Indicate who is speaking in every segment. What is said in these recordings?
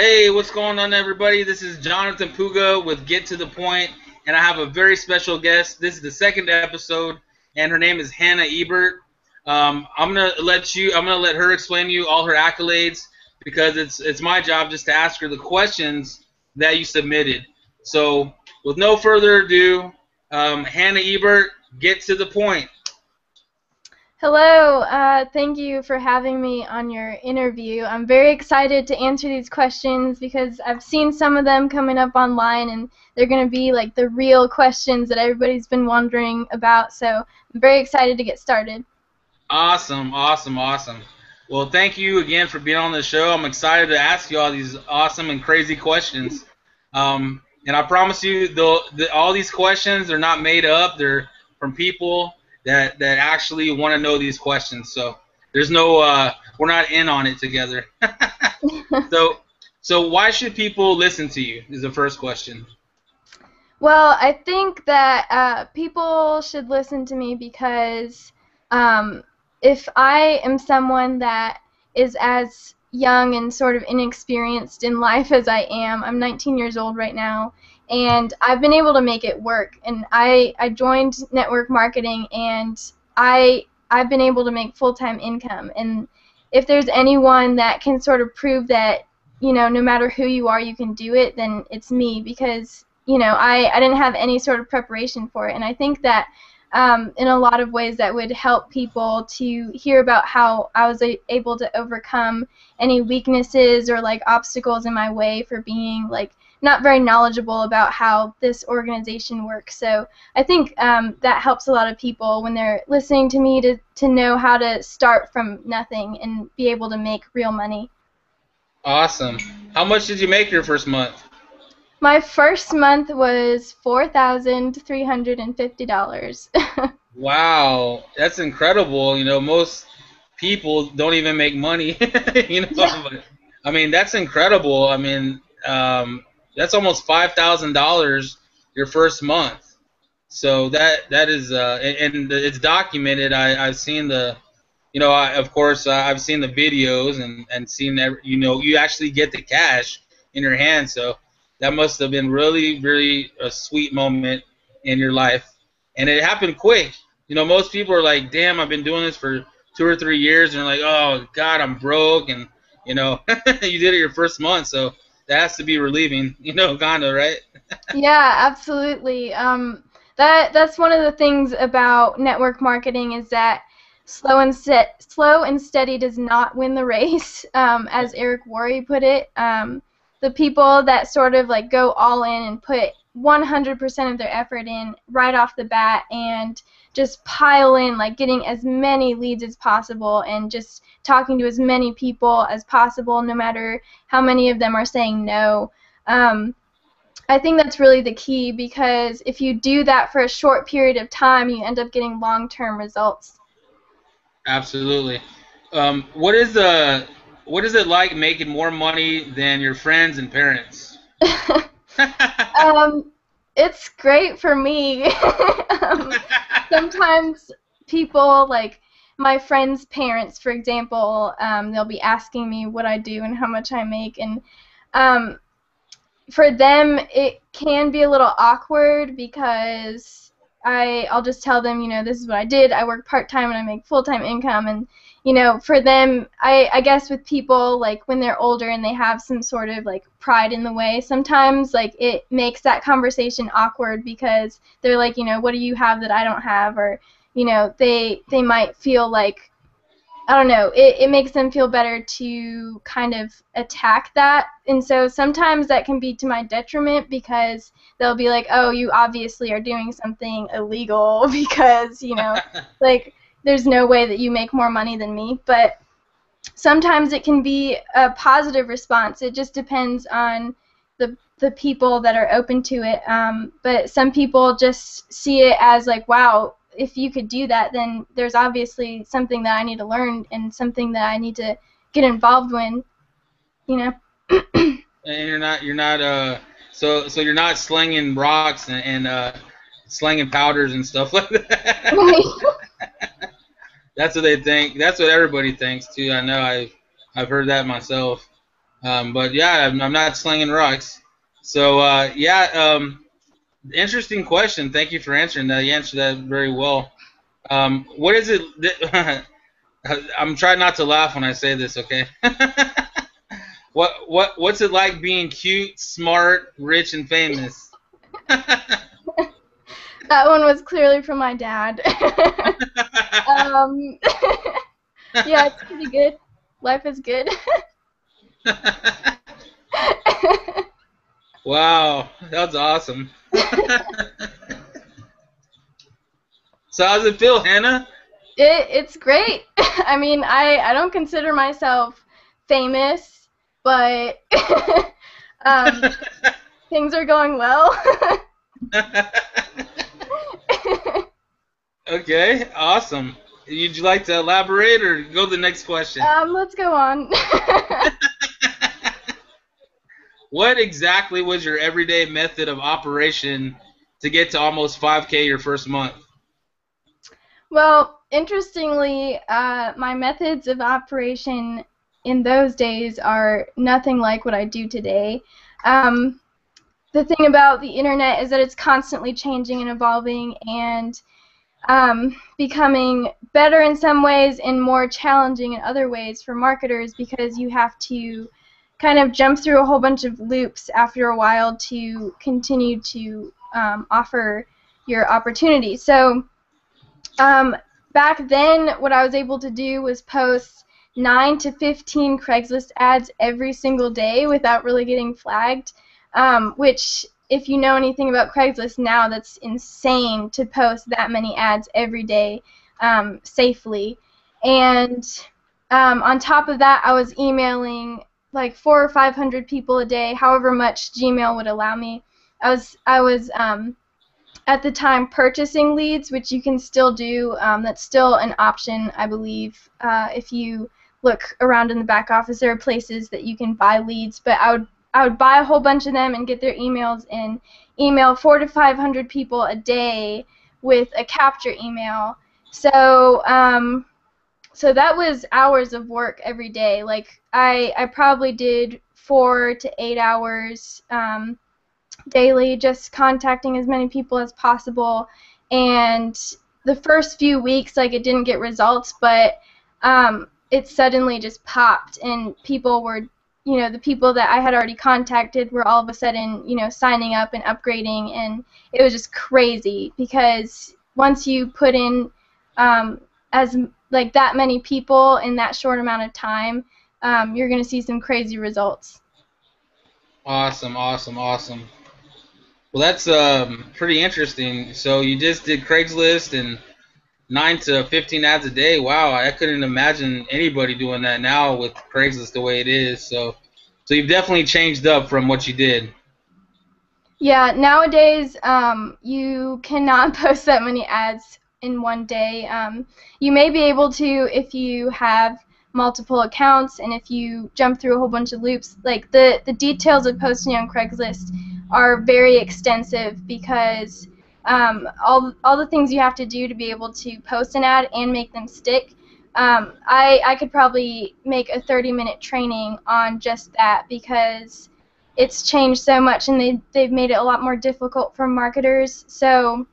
Speaker 1: Hey, what's going on, everybody? This is Jonathan Puga with Get to the Point, and I have a very special guest. This is the second episode, and her name is Hannah Ebert. I'm gonna let her explain to you all her accolades because it's my job just to ask her the questions that you submitted. So, with no further ado, Hannah Ebert, get to the point.
Speaker 2: Hello, thank you for having me on your interview. I'm very excited to answer these questions because I've seen some of them coming up online and they're going to be like the real questions that everybody's been wondering about, so I'm very excited to get started.
Speaker 1: Awesome, awesome, awesome. Well, thank you again for being on the show. I'm excited to ask you all these awesome and crazy questions. And I promise you, all these questions are not made up. They're from people that actually want to know these questions. So there's no, we're not in on it together. So why should people listen to you? Is the first question.
Speaker 2: Well, I think that people should listen to me because if I am someone that is as young and sort of inexperienced in life as I am, I'm 19 years old right now, and I've been able to make it work. And I joined network marketing, and I've been able to make full-time income. And if there's anyone that can sort of prove that, no matter who you are, you can do it, then it's me because I didn't have any sort of preparation for it. And I think that in a lot of ways that would help people to hear about how I was able to overcome any weaknesses or like obstacles in my way for being like not very knowledgeable about how this organization works. So I think that helps a lot of people when they're listening to me to know how to start from nothing and be able to make real money.
Speaker 1: Awesome. How much did you make your first month?
Speaker 2: My first month was $4,350.
Speaker 1: Wow, that's incredible. Most people don't even make money.
Speaker 2: Yeah.
Speaker 1: But, I mean, that's incredible. I mean, that's almost $5,000 your first month. So that is, and it's documented. I've seen the, of course, I've seen the videos and seen that, you actually get the cash in your hand. So that must have been really, really a sweet moment in your life. And it happened quick. Most people are like, damn, I've been doing this for 2 or 3 years. And they're like, oh, God, I'm broke. And, you did it your first month. So that has to be relieving, kind of, right?
Speaker 2: Yeah, absolutely. That's one of the things about network marketing is that slow and steady does not win the race, as Eric Worre put it. The people that sort of like go all in and put 100% of their effort in right off the bat and just pile in, like getting as many leads as possible and just talking to as many people as possible, no matter how many of them are saying no. I think that's really the key because if you do that for a short period of time, you end up getting long-term results.
Speaker 1: Absolutely. What is it like making more money than your friends and parents?
Speaker 2: It's great for me. Sometimes people, like my friends' parents, for example, they'll be asking me what I do and how much I make, and for them it can be a little awkward because I'll just tell them, this is what I did. I work part-time and I make full-time income, and for them, I guess with people like when they're older and they have some sort of like pride in the way, sometimes like it makes that conversation awkward because they're like, what do you have that I don't have, or they might feel like, I don't know, it makes them feel better to kind of attack that. And so sometimes that can be to my detriment because they'll be like, oh, you obviously are doing something illegal because, like there's no way that you make more money than me. But sometimes it can be a positive response. It just depends on the people that are open to it. But some people just see it as like, wow, if you could do that, then there's obviously something that I need to learn and something that I need to get involved in.
Speaker 1: And so you're not slinging rocks and slinging powders and stuff like that. That's what they think. That's what everybody thinks too. I know. I've heard that myself. But yeah, I'm not slinging rocks. So yeah, interesting question. Thank you for answering that. You answered that very well. What is it? I'm trying not to laugh when I say this. Okay. What's it like being cute, smart, rich, and famous?
Speaker 2: That one was clearly from my dad. um, yeah, it's pretty good. Life is good.
Speaker 1: Wow, that's awesome. So how's it feel, Hannah?
Speaker 2: It's great. I mean, I don't consider myself famous, but things are going well.
Speaker 1: Okay, awesome. Would you like to elaborate or go to the next question?
Speaker 2: Let's go on.
Speaker 1: What exactly was your everyday method of operation to get to almost 5K your first month?
Speaker 2: Well, interestingly, my methods of operation in those days are nothing like what I do today. Um, the thing about the internet is that it's constantly changing and evolving and becoming better in some ways and more challenging in other ways for marketers because you have to kind of jump through a whole bunch of loops after a while to continue to offer your opportunity. So back then, what I was able to do was post 9 to 15 Craigslist ads every single day without really getting flagged, which, if you know anything about Craigslist now, that's insane to post that many ads every day safely. And on top of that, I was emailing like 400 or 500 people a day, however much Gmail would allow me. I was at the time purchasing leads, which you can still do. That's still an option, I believe. If you look around in the back office, there are places that you can buy leads. But I would buy a whole bunch of them and get their emails and email 400 to 500 people a day with a capture email. So so that was hours of work every day. Like I probably did 4 to 8 hours. Daily, just contacting as many people as possible. And the first few weeks, like, it didn't get results, but it suddenly just popped, and people were, the people that I had already contacted were all of a sudden, signing up and upgrading, and it was just crazy because once you put in as like that many people in that short amount of time, you're going to see some crazy results.
Speaker 1: Awesome, awesome, awesome. Well, that's pretty interesting. So you just did Craigslist and 9 to 15 ads a day. Wow, I couldn't imagine anybody doing that now with Craigslist the way it is. So you've definitely changed up from what you did.
Speaker 2: Yeah, nowadays you cannot post that many ads in one day. You may be able to if you have multiple accounts and if you jump through a whole bunch of loops. Like the details of posting on Craigslist are very extensive because all the things you have to do to be able to post an ad and make them stick. I could probably make a 30-minute training on just that because it's changed so much and they've made it a lot more difficult for marketers. So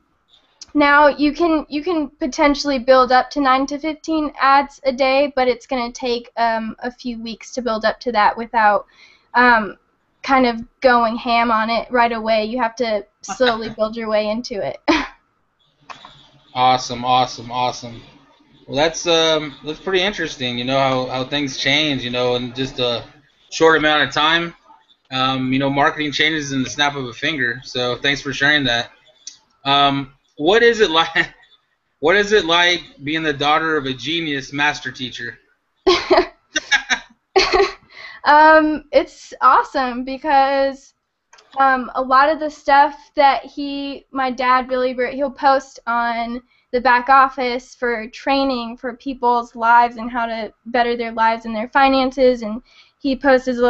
Speaker 2: now you can potentially build up to 9 to 15 ads a day, but it's going to take a few weeks to build up to that without kind of going ham on it right away. You have to slowly build your way into it.
Speaker 1: Awesome, awesome, awesome. Well, that's pretty interesting. You know how things change. In just a short amount of time. Marketing changes in the snap of a finger. So thanks for sharing that. What is it like? What is it like being the daughter of a genius master teacher?
Speaker 2: It's awesome because a lot of the stuff that my dad, Billy Ebert, he'll post on the back office for training for people's lives and how to better their lives and their finances, and he posts a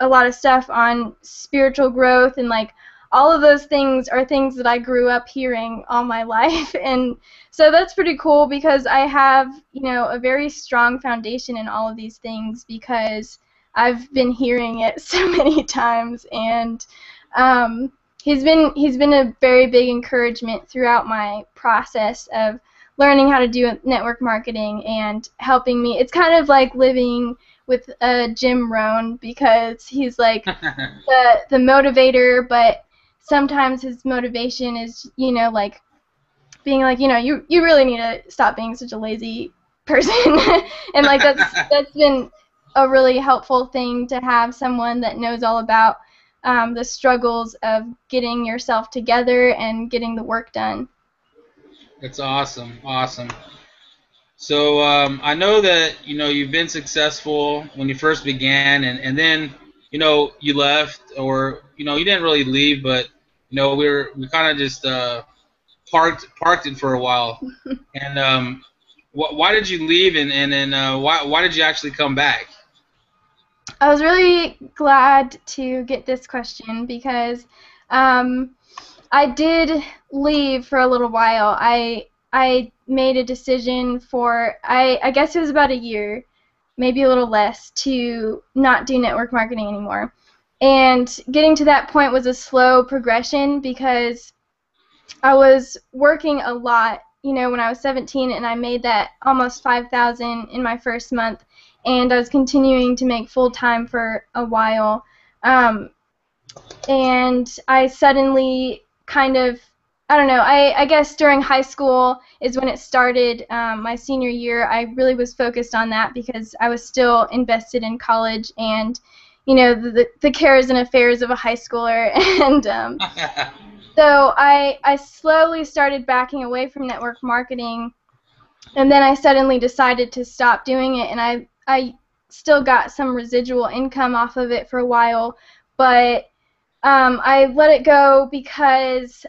Speaker 2: lot of stuff on spiritual growth, and like all of those things are things that I grew up hearing all my life. And so that's pretty cool because I have a very strong foundation in all of these things because I've been hearing it so many times, and um, he's been a very big encouragement throughout my process of learning how to do network marketing and helping me. It's kind of like living with Jim Rohn, because he's like the motivator, but sometimes his motivation is, like being like, you really need to stop being such a lazy person. And like that's been a really helpful thing, to have someone that knows all about the struggles of getting yourself together and getting the work done.
Speaker 1: That's awesome. Awesome. So I know that you've been successful when you first began, and then you left, or you didn't really leave, but we kind of just parked it for a while. And why did you leave, and then why did you actually come back?
Speaker 2: I was really glad to get this question, because I did leave for a little while. I made a decision for, I guess it was about a year, maybe a little less, to not do network marketing anymore. And getting to that point was a slow progression, because I was working a lot, when I was 17, and I made that almost 5,000 in my first month, and I was continuing to make full time for a while. And I suddenly kind of, I don't know, I guess during high school is when it started. My senior year, I really was focused on that, because I was still invested in college and, the cares and affairs of a high schooler. And so I slowly started backing away from network marketing, and then I suddenly decided to stop doing it, and I still got some residual income off of it for a while, but I let it go because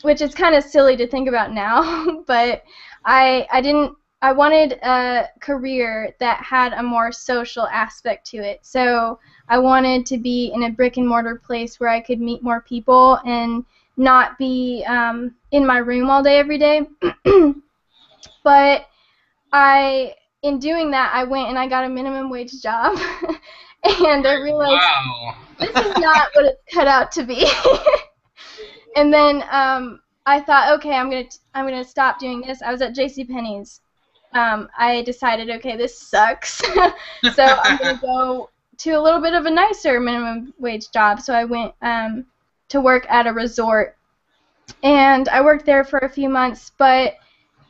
Speaker 2: which is kind of silly to think about now, but I wanted a career that had a more social aspect to it. So I wanted to be in a brick and mortar place where I could meet more people and not be in my room all day every day. But in doing that, I went and I got a minimum wage job, and I realized
Speaker 1: Wow.
Speaker 2: this is not what it's cut out to be. And then I thought, okay, I'm gonna stop doing this. I was at JCPenney's. I decided, okay, this sucks, so I'm gonna go to a little bit of a nicer minimum wage job. So I went to work at a resort, and I worked there for a few months, but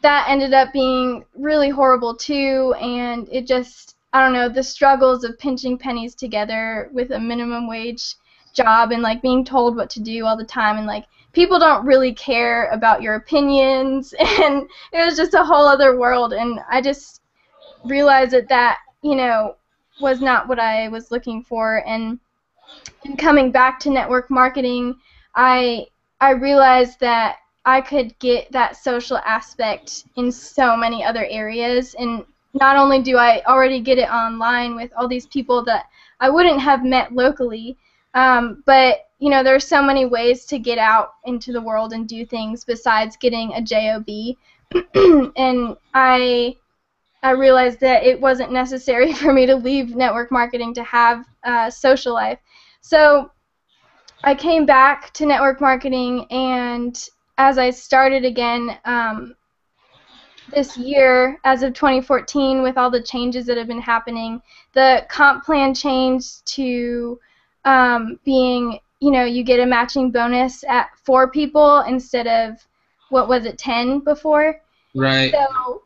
Speaker 2: that ended up being really horrible too, and it just, I don't know, the struggles of pinching pennies together with a minimum wage job, and like being told what to do all the time, and like people don't really care about your opinions, and it was just a whole other world, and I just realized that was not what I was looking for. And in coming back to network marketing, I realized that I could get that social aspect in so many other areas, and not only do I already get it online with all these people that I wouldn't have met locally, but there are so many ways to get out into the world and do things besides getting a job. And I realized that it wasn't necessary for me to leave network marketing to have a social life. So I came back to network marketing, and as I started again this year, as of 2014, with all the changes that have been happening, the comp plan changed to being, you get a matching bonus at 4 people instead of, what was it, 10 before?
Speaker 1: Right.
Speaker 2: So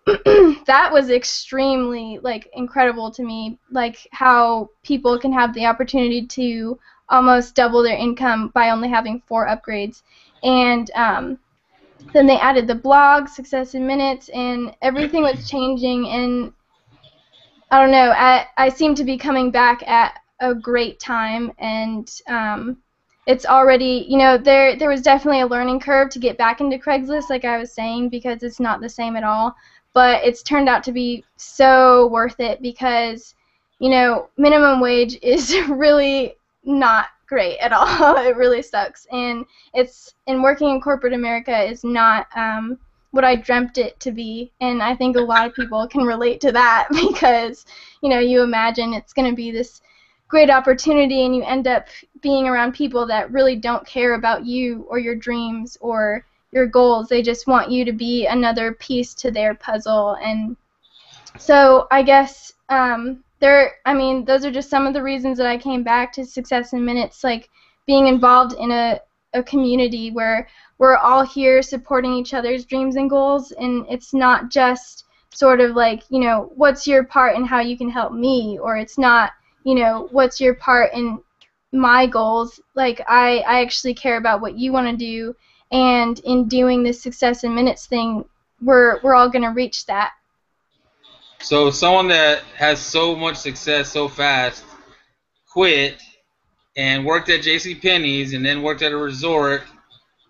Speaker 2: that was extremely incredible to me, like how people can have the opportunity to almost double their income by only having 4 upgrades. And then they added the blog, Success in Minutes, and everything was changing. And I don't know, I seem to be coming back at a great time, and it's already, there was definitely a learning curve to get back into Craigslist, like I was saying, because it's not the same at all. But it's turned out to be so worth it, because, minimum wage is really not great at all. It really sucks. And working in corporate America is not what I dreamt it to be. And I think a lot of people can relate to that because, you know, you imagine it's going to be this great opportunity and you end up being around people that really don't care about you or your dreams or your goals. They just want you to be another piece to their puzzle. And so I guess those are just some of the reasons that I came back to Success in Minutes, like being involved in a community where we're all here supporting each other's dreams and goals, and it's not just sort of like, you know, what's your part in how you can help me, or it's not, you know, what's your part in my goals. Like, I actually care about what you want to do, and in doing this Success in Minutes thing, we're all going to reach that.
Speaker 1: So someone that has so much success so fast quit and worked at JCPenney's and then worked at a resort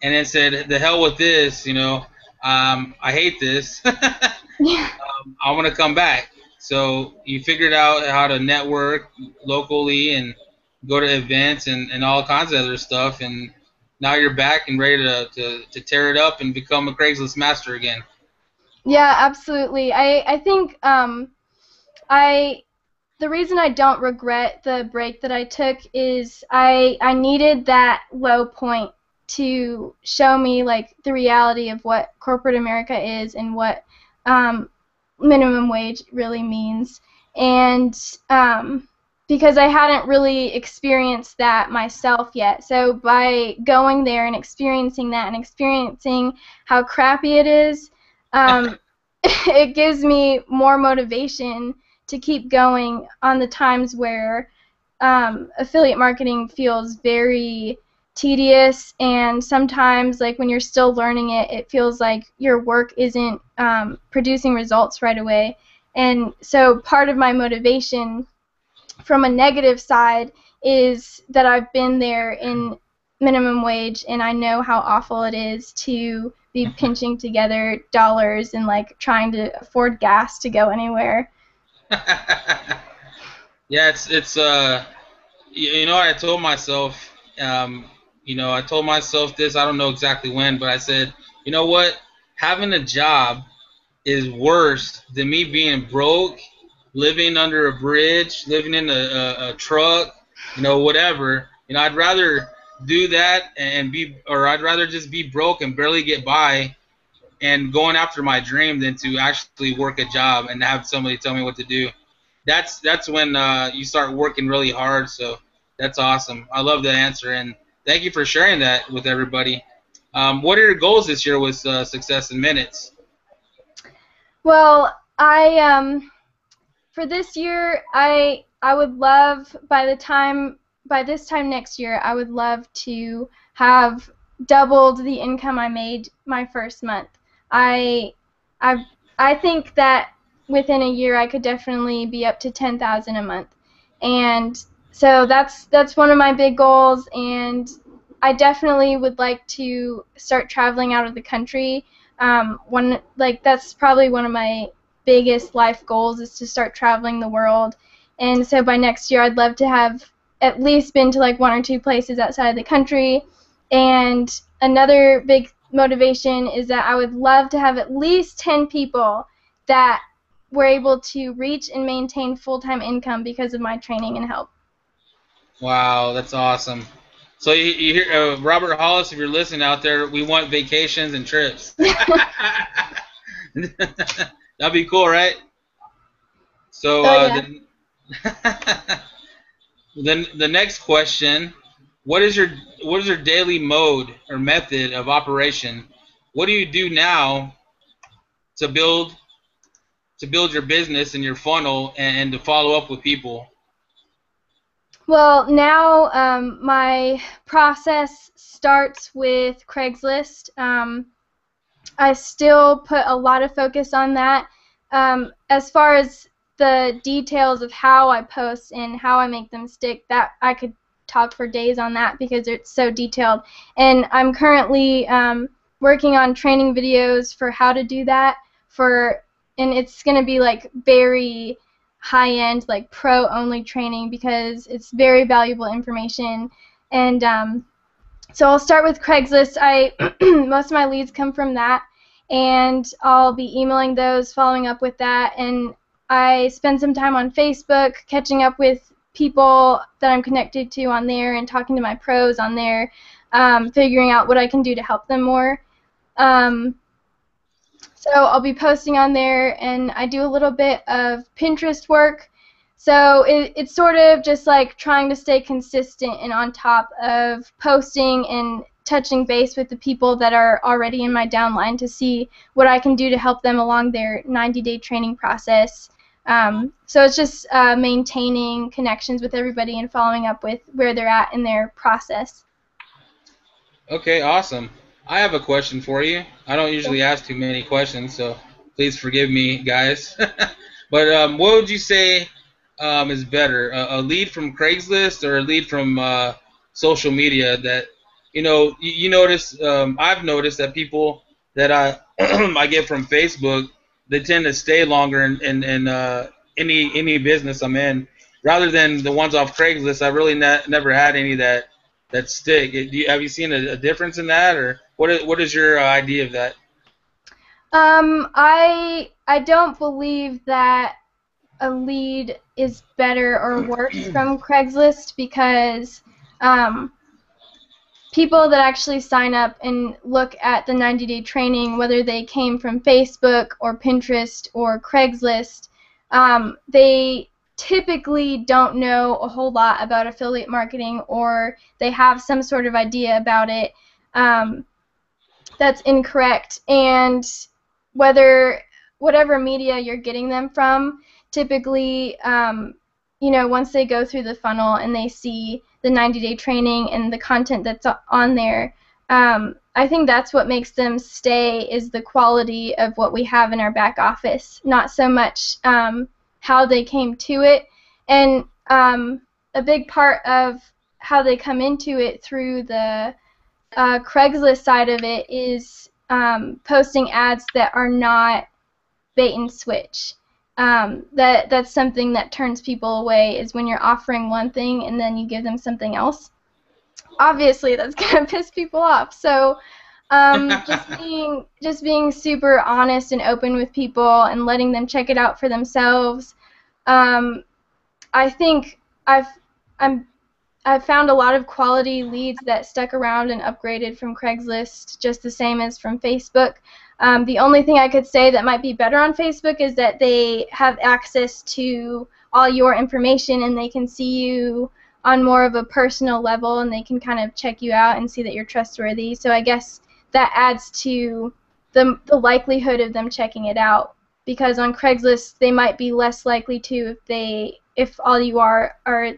Speaker 1: and then said, the hell with this, you know, I hate this.
Speaker 2: Yeah.
Speaker 1: I want to come back. So you figured out how to network locally and go to events and all kinds of other stuff, and now you're back and ready to tear it up and become a Craigslist master again.
Speaker 2: Yeah, absolutely. I think the reason I don't regret the break that I took is I needed that low point to show me like the reality of what corporate America is and what minimum wage really means. And because I hadn't really experienced that myself yet. So by going there and experiencing that and experiencing how crappy it is, it gives me more motivation to keep going on the times where affiliate marketing feels very tedious, and sometimes, like when you're still learning it, it feels like your work isn't producing results right away. And so part of my motivation from a negative side is that I've been there in minimum wage, and I know how awful it is to be pinching together dollars and like trying to afford gas to go anywhere.
Speaker 1: Yeah, it's you know, I told myself, I told myself this. I don't know exactly when, but I said, you know what, having a job is worse than me being broke, living under a bridge, living in a truck, you know, whatever. You know, I'd rather do that or I'd rather just be broke and barely get by and going after my dream than to actually work a job and have somebody tell me what to do. That's when you start working really hard. So that's awesome. I love the answer, and thank you for sharing that with everybody. What are your goals this year with Success in Minutes?
Speaker 2: Well, for this year, I would love by this time next year, I would love to have doubled the income I made my first month. I think that within a year I could definitely be up to 10,000 a month, and so that's one of my big goals. And I definitely would like to start traveling out of the country. That's probably one of my biggest life goals, is to start traveling the world. And so by next year I'd love to have at least been to like 1 or 2 places outside of the country. And another big motivation is that I would love to have at least 10 people that were able to reach and maintain full-time income because of my training and help.
Speaker 1: Wow, that's awesome. So you hear, Robert Hollis, if you're listening out there, we want vacations and trips. That'd be cool, right? So
Speaker 2: Yeah.
Speaker 1: then the next question: what is your daily mode or method of operation? What do you do now to build your business and your funnel and to follow up with people?
Speaker 2: Well, now my process starts with Craigslist. I still put a lot of focus on that. As far as the details of how I post and how I make them stick, that I could talk for days on that because it's so detailed. And I'm currently working on training videos for how to do that, and it's going to be like very high-end, like pro-only training, because it's very valuable information. And so I'll start with Craigslist. Most of my leads come from that, and I'll be emailing those, following up with that, and I spend some time on Facebook catching up with people that I'm connected to on there and talking to my pros on there, figuring out what I can do to help them more. So I'll be posting on there, and I do a little bit of Pinterest work. So it's sort of just like trying to stay consistent and on top of posting and touching base with the people that are already in my downline to see what I can do to help them along their 90-day training process. So it's just maintaining connections with everybody and following up with where they're at in their process.
Speaker 1: Okay, awesome. I have a question for you. I don't usually ask too many questions, so please forgive me, guys. But what would you say is better, a lead from Craigslist or a lead from social media? That you notice. I've noticed that people that I I get from Facebook, they tend to stay longer in any business I'm in, rather than the ones off Craigslist. I really never had any that stick. Have you seen a difference in that, or what is your idea of that?
Speaker 2: I don't believe that a lead is better or worse from Craigslist because people that actually sign up and look at the 90-day training, whether they came from Facebook or Pinterest or Craigslist, they typically don't know a whole lot about affiliate marketing, or they have some sort of idea about it that's incorrect. And whatever media you're getting them from, typically, once they go through the funnel and they see the 90-day training and the content that's on there, I think that's what makes them stay, is the quality of what we have in our back office, not so much how they came to it. And a big part of how they come into it through the Craigslist side of it is posting ads that are not bait and switch. That's something that turns people away, is when you're offering one thing and then you give them something else. Obviously, that's gonna piss people off. So just being super honest and open with people and letting them check it out for themselves. I think I've found a lot of quality leads that stuck around and upgraded from Craigslist just the same as from Facebook. The only thing I could say that might be better on Facebook is that they have access to all your information and they can see you on more of a personal level, and they can kind of check you out and see that you're trustworthy. So I guess that adds to the likelihood of them checking it out, because on Craigslist they might be less likely to if all you are an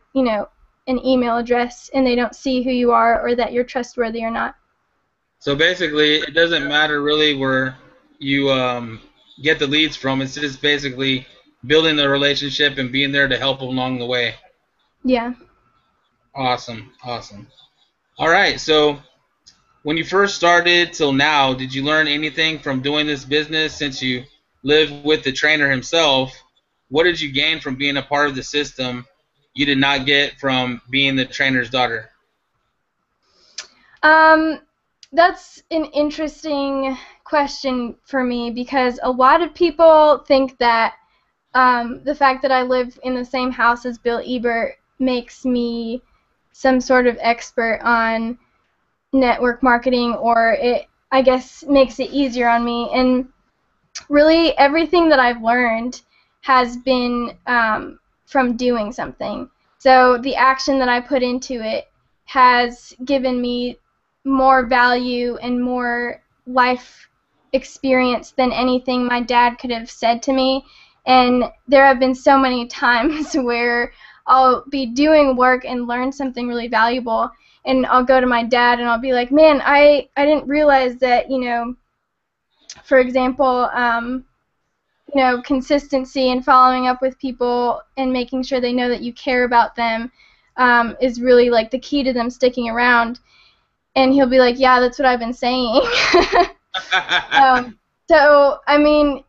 Speaker 2: email address and they don't see who you are or that you're trustworthy or not.
Speaker 1: So basically, it doesn't matter really where you get the leads from. It's just basically building the relationship and being there to help along the way.
Speaker 2: Yeah.
Speaker 1: Awesome, awesome. All right, so when you first started till now, did you learn anything from doing this business since you live with the trainer himself? What did you gain from being a part of the system you did not get from being the trainer's daughter?
Speaker 2: That's an interesting question for me, because a lot of people think that the fact that I live in the same house as Bill Ebert makes me some sort of expert on network marketing, or it, I guess, makes it easier on me. And really, everything that I've learned has been from doing something. So the action that I put into it has given me more value and more life experience than anything my dad could have said to me. And there have been so many times where I'll be doing work and learn something really valuable, and I'll go to my dad and I'll be like, man, I didn't realize that, for example, consistency and following up with people and making sure they know that you care about them is really like the key to them sticking around. And he'll be like, yeah, that's what I've been saying. So, I mean,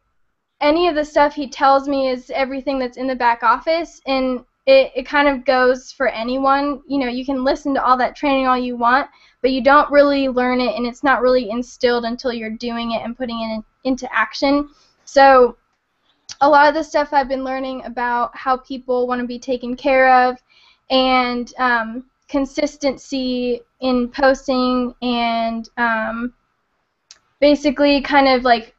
Speaker 2: any of the stuff he tells me is everything that's in the back office, and it kind of goes for anyone. You know, you can listen to all that training all you want, but you don't really learn it, and it's not really instilled until you're doing it and putting it into action. So a lot of the stuff I've been learning about how people want to be taken care of, and consistency in posting, and basically kind of like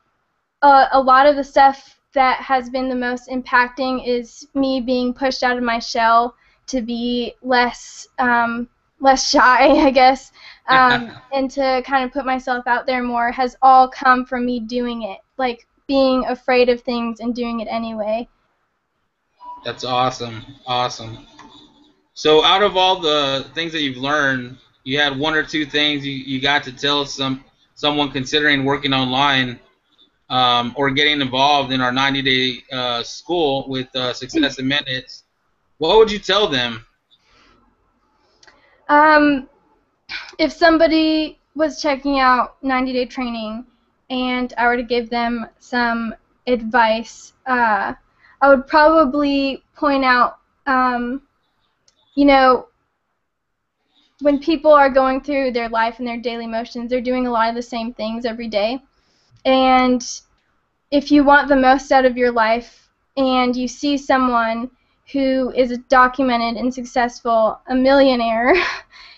Speaker 2: a lot of the stuff that has been the most impacting is me being pushed out of my shell to be less shy, I guess, and to kind of put myself out there more has all come from me doing it, like being afraid of things and doing it anyway.
Speaker 1: That's awesome. Awesome. So out of all the things that you've learned, you had one or two things you got to tell someone considering working online, or getting involved in our 90-day school with Success in Minutes. What would you tell them?
Speaker 2: If somebody was checking out 90-day training and I were to give them some advice, I would probably point out, you know, when people are going through their life and their daily motions, they're doing a lot of the same things every day. And if you want the most out of your life and you see someone who is documented and successful, a millionaire,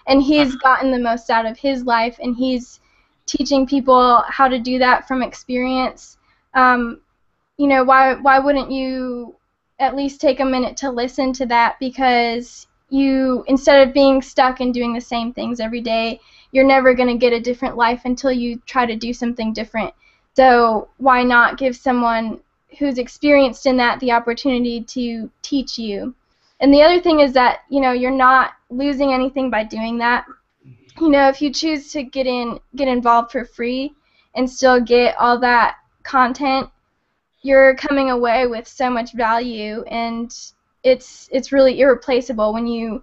Speaker 2: and he's gotten the most out of his life and he's teaching people how to do that from experience, you know, why wouldn't you at least take a minute to listen to that? Because you, instead of being stuck and doing the same things every day, you're never going to get a different life until you try to do something different. So why not give someone who's experienced in that the opportunity to teach you? And the other thing is that, you know, you're not losing anything by doing that. You know, if you choose to get involved for free and still get all that content, you're coming away with so much value, and it's really irreplaceable when you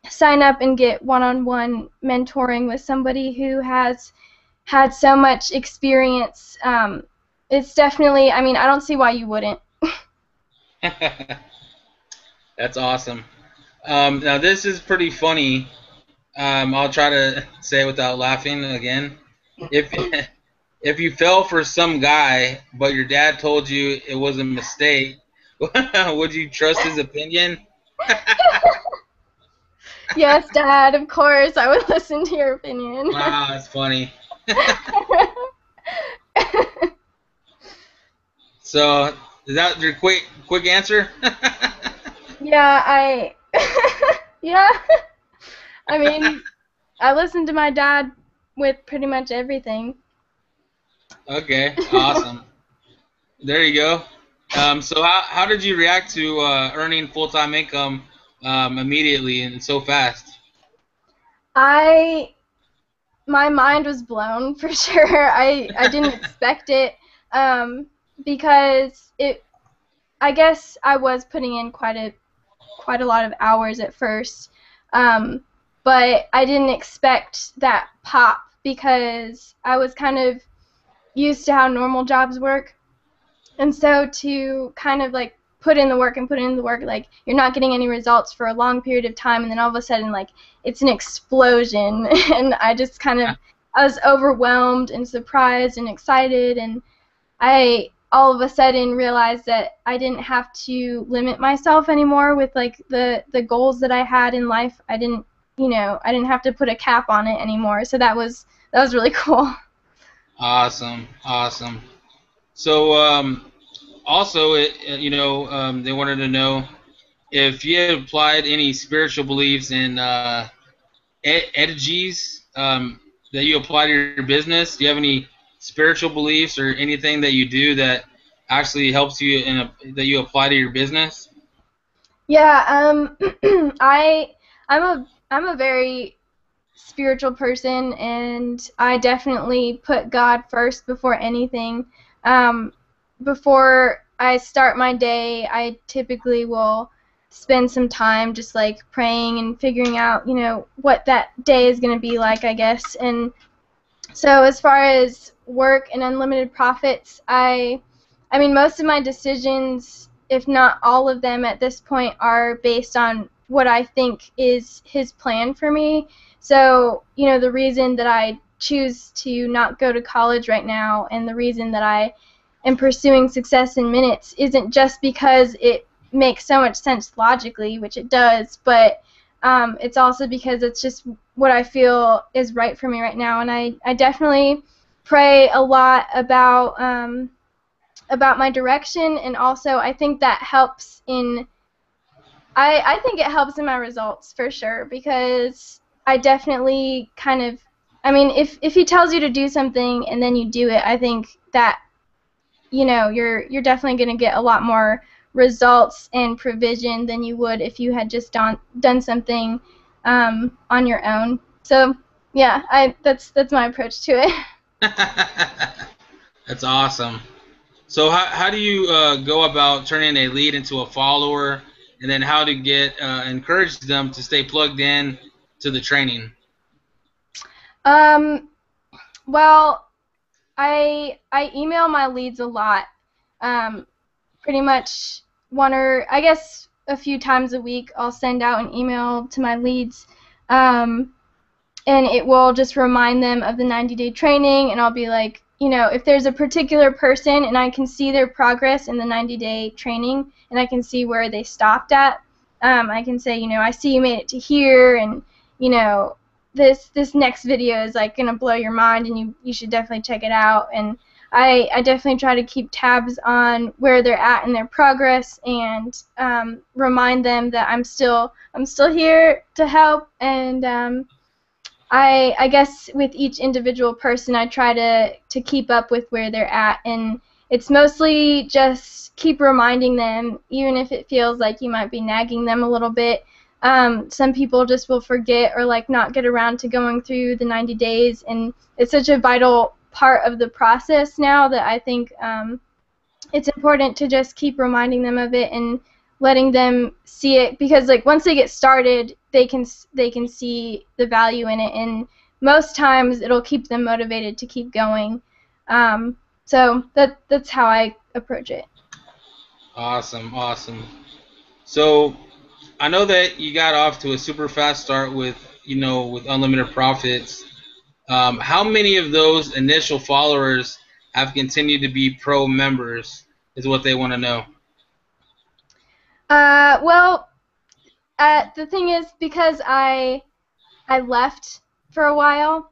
Speaker 2: sign up and get one-on-one mentoring with somebody who has had so much experience. It's definitely, I mean, I don't see why you wouldn't.
Speaker 1: That's awesome. Now this is pretty funny. I'll try to say it without laughing again. If you fell for some guy, but your dad told you it was a mistake, would you trust his opinion?
Speaker 2: Yes, Dad, of course, I would listen to your opinion.
Speaker 1: Wow, that's funny. So, is that your quick answer?
Speaker 2: Yeah, yeah. I mean, I listen to my dad with pretty much everything.
Speaker 1: Okay, awesome. There you go. So how did you react to earning full-time income immediately and so fast?
Speaker 2: My mind was blown for sure. I didn't expect it, because I guess I was putting in quite a lot of hours at first, but I didn't expect that pop because I was kind of used to how normal jobs work. And so to kind of like put in the work and put in the work, like you're not getting any results for a long period of time, and then all of a sudden like it's an explosion, and I just kind of, I was overwhelmed and surprised and excited, and I all of a sudden realized that I didn't have to limit myself anymore with like the goals that I had in life. I didn't have to put a cap on it anymore. So that was really cool.
Speaker 1: Awesome, awesome. So also, they wanted to know if you had applied any spiritual beliefs and energies that you apply to your business. Do you have any spiritual beliefs or anything that you do that actually helps you that you apply to your business?
Speaker 2: Yeah, I'm a very spiritual person, and I definitely put God first before anything. Before I start my day, I typically will spend some time just like praying and figuring out, what that day is going to be like, I guess. And so as far as work and unlimited profits, I mean, most of my decisions, if not all of them at this point, are based on what I think is his plan for me. So, you know, the reason that I choose to not go to college right now and the reason that I am pursuing success in minutes isn't just because it makes so much sense logically, which it does, but it's also because it's just what I feel is right for me right now. And I definitely pray a lot about my direction, and also I think that helps in I think it helps in my results for sure, because I definitely kind of, I mean, if he tells you to do something and then you do it, I think that, you know, you're definitely going to get a lot more results and provision than you would if you had just done something on your own. So yeah, that's my approach to it.
Speaker 1: That's awesome. So how do you go about turning a lead into a follower, and then how to get encourage them to stay plugged in to the training?
Speaker 2: Well, I email my leads a lot. Pretty much I guess a few times a week I'll send out an email to my leads, and it will just remind them of the 90-day training, and I'll be like, you know, if there's a particular person and I can see their progress in the 90-day training and I can see where they stopped at, I can say, you know, I see you made it to here, and, you know, this next video is like gonna blow your mind, and you should definitely check it out. And I definitely try to keep tabs on where they're at in their progress, and remind them that I'm still here to help. And I guess with each individual person, I try to keep up with where they're at, and it's mostly just keep reminding them, even if it feels like you might be nagging them a little bit. Some people just will forget or like not get around to going through the 90 days, and it's such a vital part of the process now that I think it's important to just keep reminding them of it and letting them see it, because like once they get started, they can see the value in it, and most times it'll keep them motivated to keep going. So that's how I approach it.
Speaker 1: Awesome, awesome. So I know that you got off to a super fast start with, you know, with unlimited profits. How many of those initial followers have continued to be pro members is what they want to know.
Speaker 2: Well, the thing is, because I left for a while,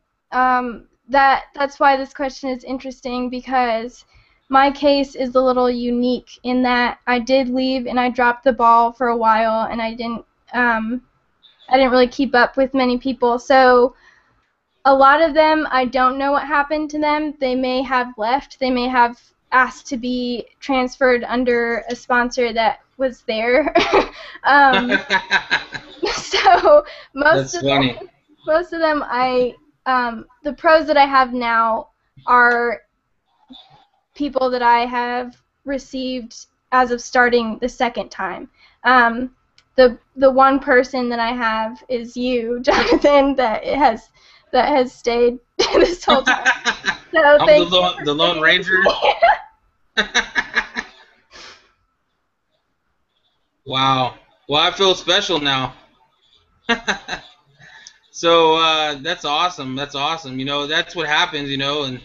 Speaker 2: that's why this question is interesting, because my case is a little unique in that I did leave and I dropped the ball for a while, and I didn't really keep up with many people. So a lot of them, I don't know what happened to them. They may have left. They may have asked to be transferred under a sponsor that was there. So
Speaker 1: That's funny.
Speaker 2: most of them, the pros that I have now are people that I have received as of starting the second time. The one person that I have is you, Jonathan, that has stayed this whole time. So
Speaker 1: I'm the Lone Ranger. Wow. Well, I feel special now. So that's awesome. That's awesome. You know, that's what happens. You know, and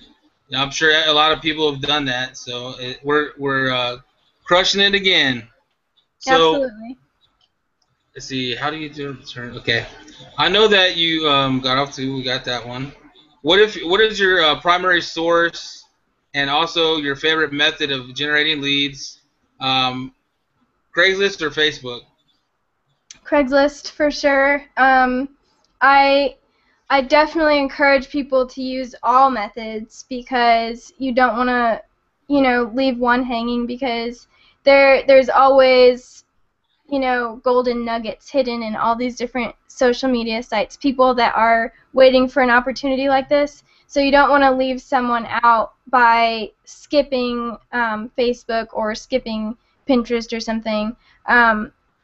Speaker 1: I'm sure a lot of people have done that. So we're crushing it again. So
Speaker 2: absolutely.
Speaker 1: let's see. How do you do the turn? Okay. I know that you got off to. We got that one. What is your primary source, and also your favorite method of generating leads? Craigslist or Facebook?
Speaker 2: Craigslist for sure. I definitely encourage people to use all methods, because you don't want to, you know, leave one hanging, because there's always, you know, golden nuggets hidden in all these different social media sites, people that are waiting for an opportunity like this. So you don't want to leave someone out by skipping Facebook or skipping Pinterest or something.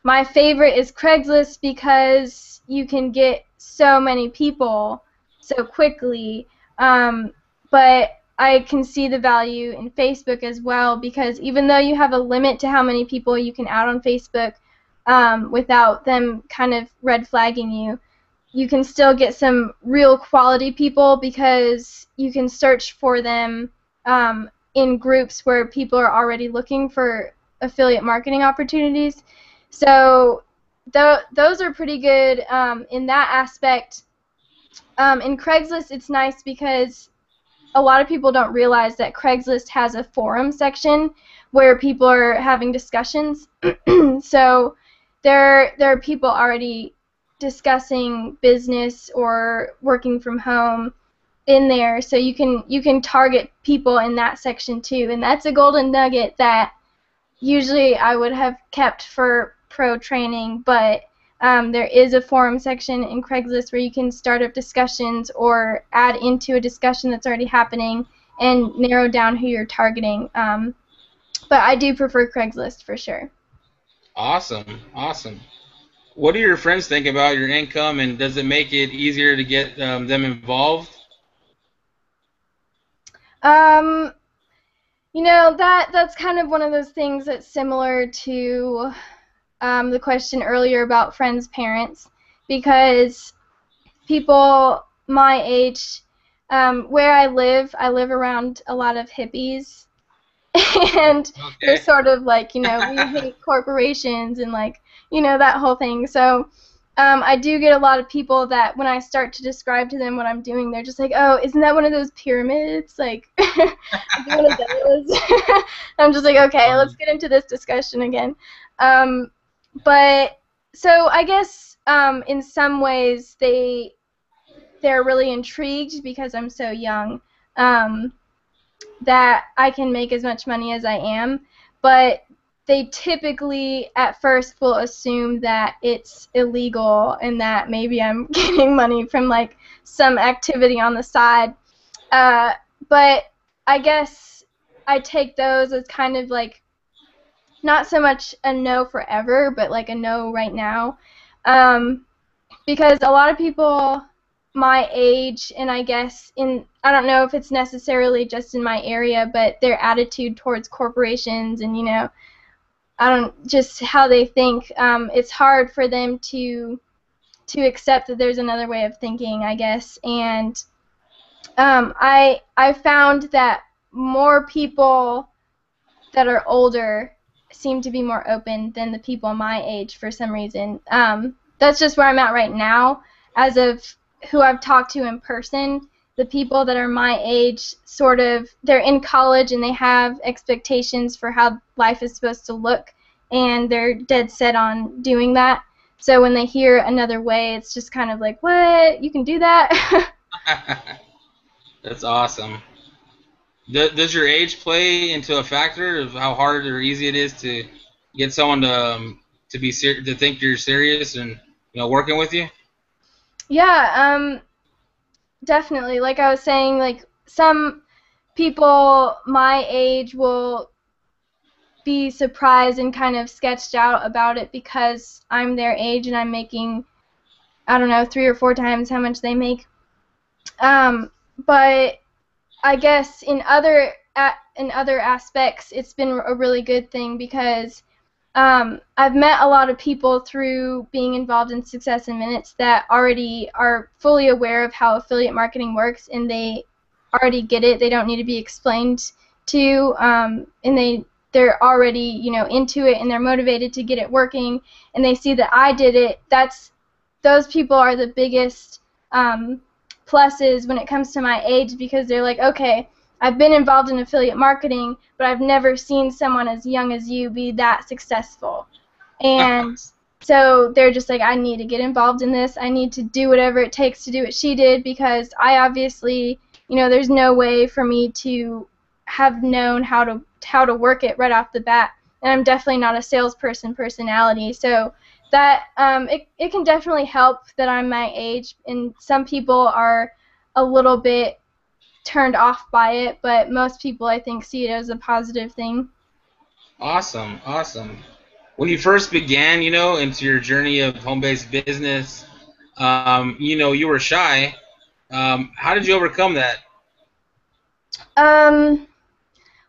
Speaker 2: My favorite is Craigslist, because you can get so many people so quickly. But I can see the value in Facebook as well, because even though you have a limit to how many people you can add on Facebook without them kind of red flagging you, you can still get some real quality people because you can search for them in groups where people are already looking for affiliate marketing opportunities. So those are pretty good in that aspect. In Craigslist, it's nice because a lot of people don't realize that Craigslist has a forum section where people are having discussions. So there are people already discussing business or working from home in there, so you can target people in that section too, and that's a golden nugget that usually I would have kept for pro training, but there is a forum section in Craigslist where you can start up discussions or add into a discussion that's already happening and narrow down who you're targeting. But I do prefer Craigslist for sure.
Speaker 1: Awesome, awesome. What do your friends think about your income, and does it make it easier to get them involved?
Speaker 2: You know, that's kind of one of those things that's similar to the question earlier about friends' parents, because people my age, where I live around a lot of hippies, and they're
Speaker 1: Okay.
Speaker 2: sort of like, you know, we hate corporations and like, you know, that whole thing. So I do get a lot of people that when I start to describe to them what I'm doing, they're just like, oh, isn't that one of those pyramids? Like, is it one of those? I'm just like, okay, let's get into this discussion again. But so I guess in some ways they're really intrigued because I'm so young, that I can make as much money as I am, but they typically at first will assume that it's illegal and that maybe I'm getting money from like some activity on the side. But I guess I take those as kind of like not so much a no forever, but like a no right now. Because a lot of people my age, and I guess I don't know if it's necessarily just in my area, but their attitude towards corporations and, you know, I don't, just how they think, it's hard for them to accept that there's another way of thinking, I guess. And I found that more people that are older seem to be more open than the people my age for some reason. That's just where I'm at right now. As of who I've talked to in person, the people that are my age sort of, they're in college and they have expectations for how life is supposed to look, and they're dead set on doing that. So when they hear another way, it's just kind of like, what? You can do that?
Speaker 1: That's awesome. Does your age play into a factor of how hard or easy it is to get someone to be to think you're serious and, you know, working with you?
Speaker 2: Yeah, definitely. Like I was saying, like some people my age will be surprised and kind of sketched out about it because I'm their age and I'm making, I don't know, 3 or 4 times how much they make. But I guess in other aspects, it's been a really good thing because I've met a lot of people through being involved in Success in Minutes that already are fully aware of how affiliate marketing works, and they already get it. They don't need to be explained to, and they're already, you know, into it, and they're motivated to get it working, and they see that I did it. Those people are the biggest pluses when it comes to my age, because they're like, okay, I've been involved in affiliate marketing, but I've never seen someone as young as you be that successful. And so they're just like, I need to get involved in this. I need to do whatever it takes to do what she did, because I obviously, you know, there's no way for me to have known how to work it right off the bat. And I'm definitely not a salesperson personality. So that it can definitely help that I'm my age, and some people are a little bit turned off by it, but most people I think see it as a positive thing.
Speaker 1: Awesome, awesome. When you first began, you know, into your journey of home-based business, you know, you were shy. How did you overcome that?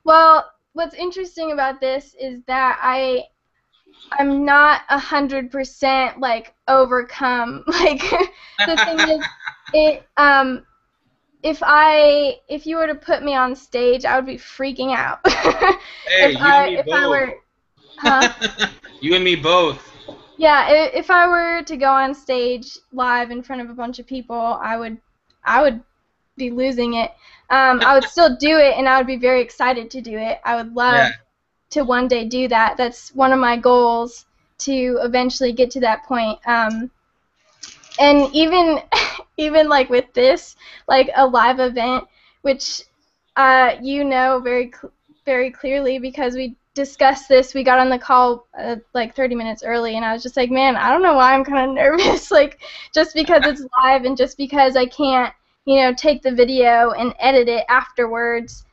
Speaker 2: Well, what's interesting about this is that I'm not 100% like overcome. Like the thing is, it if you were to put me on stage, I would be freaking out.
Speaker 1: Hey, you and me
Speaker 2: If I
Speaker 1: both.
Speaker 2: were, huh?
Speaker 1: You and me both.
Speaker 2: Yeah, if I were to go on stage live in front of a bunch of people, I would be losing it. I would still do it, and I would be very excited to do it. I would
Speaker 1: Yeah.
Speaker 2: love to one day do that. That's one of my goals, to eventually get to that point. And even even like with this, like a live event, which you know very clearly because we discussed this. We got on the call like 30 minutes early, and I was just like, man, I don't know why I'm kind of nervous. Like just because it's live and just because I can't, take the video and edit it afterwards.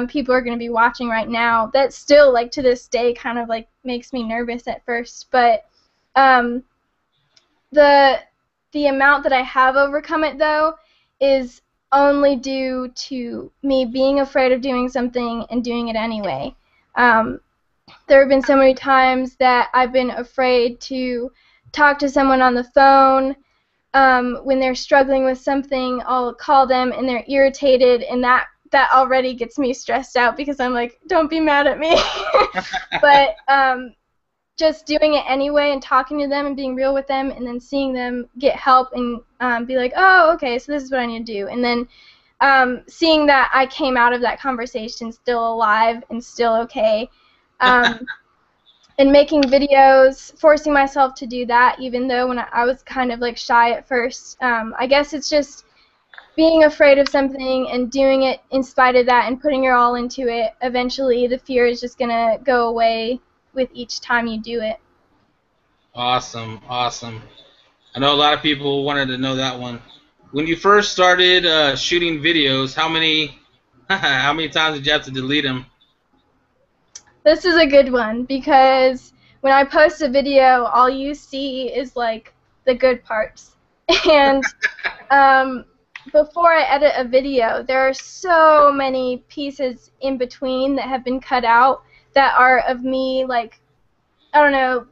Speaker 2: People are going to be watching right now. That still, like, to this day, kind of like makes me nervous at first, but um, the the amount that I have overcome it, though, is only due to me being afraid of doing something and doing it anyway. Um, there have been so many times that I've been afraid to talk to someone on the phone. When they're struggling with something, I'll call them and they're irritated, and that already gets me stressed out because I'm like, don't be mad at me. But just doing it anyway and talking to them and being real with them and then seeing them get help and be like, oh, okay, so this is what I need to do. And then seeing that I came out of that conversation still alive and still okay. And making videos, forcing myself to do that, even though when I was kind of like shy at first. I guess it's just being afraid of something and doing it in spite of that and putting your all into it. Eventually the fear is just going to go away with each time you do it.
Speaker 1: Awesome, awesome. I know a lot of people wanted to know that one. When you first started shooting videos, how many how many times did you have to delete them?
Speaker 2: This is a good one because when I post a video, all you see is like the good parts. And before I edit a video, there are so many pieces in between that have been cut out that are of me, like, I don't know,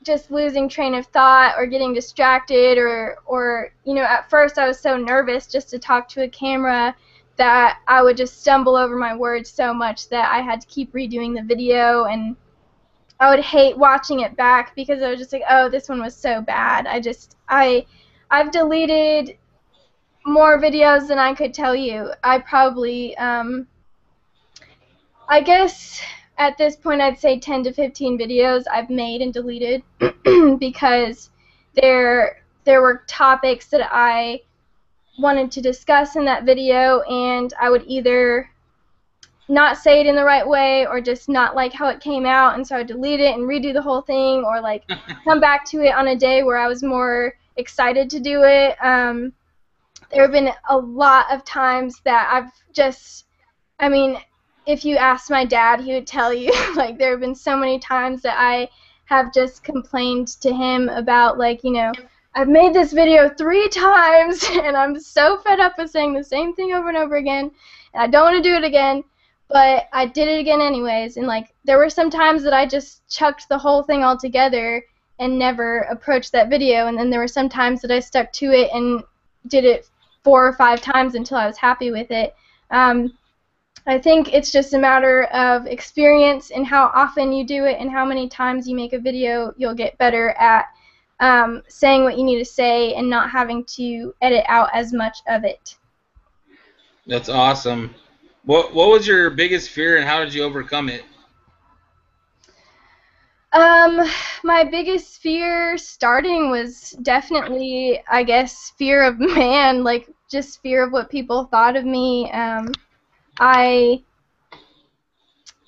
Speaker 2: just losing train of thought or getting distracted or at first I was so nervous just to talk to a camera that I would just stumble over my words so much that I had to keep redoing the video, and I would hate watching it back because I was just like, oh, this one was so bad. I've deleted more videos than I could tell you. I probably I guess at this point I'd say 10 to 15 videos I've made and deleted because there were topics that I wanted to discuss in that video, and I would either not say it in the right way or just not like how it came out, and so I'd delete it and redo the whole thing, or like come back to it on a day where I was more excited to do it. There have been a lot of times that I've just, I mean, if you asked my dad, he would tell you, like, there have been so many times that I have just complained to him about, like, I've made this video 3 times, and I'm so fed up with saying the same thing over and over again, and I don't want to do it again, but I did it again anyways, and, like, there were some times that I just chucked the whole thing all together and never approached that video, and then there were some times that I stuck to it and did it 4 or 5 times until I was happy with it. I think it's just a matter of experience and how often you do it and how many times you make a video. You'll get better at saying what you need to say and not having to edit out as much of it.
Speaker 1: That's awesome. What was your biggest fear and how did you overcome it?
Speaker 2: My biggest fear starting was definitely, I guess, fear of man, like just fear of what people thought of me. I